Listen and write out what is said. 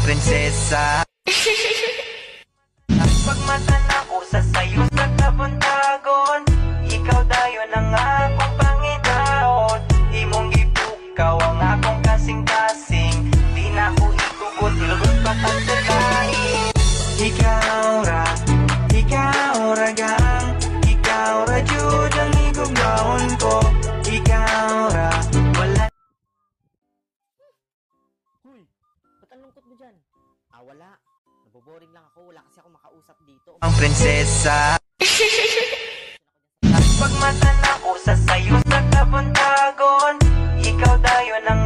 prinsesa. Pagmatan ako sa sayo sa kabuntagon, ikaw dayon ang akong pangidaot. Imong gipukaw ang akong kasing-kasing, di na ko ikugot, ilugod pa kansalain. Ikaw ra gang, ikaw ra jud ang igugawon ko. Ikaw ra, wala. Huy, ba't ang lungkot mo dyan? Wala. Naboboring lang ako. Wala kasi ako makausap dito. Ang prinsesa. Pagmatan ako sa sayo sa kabuntagon, ikaw dayon ang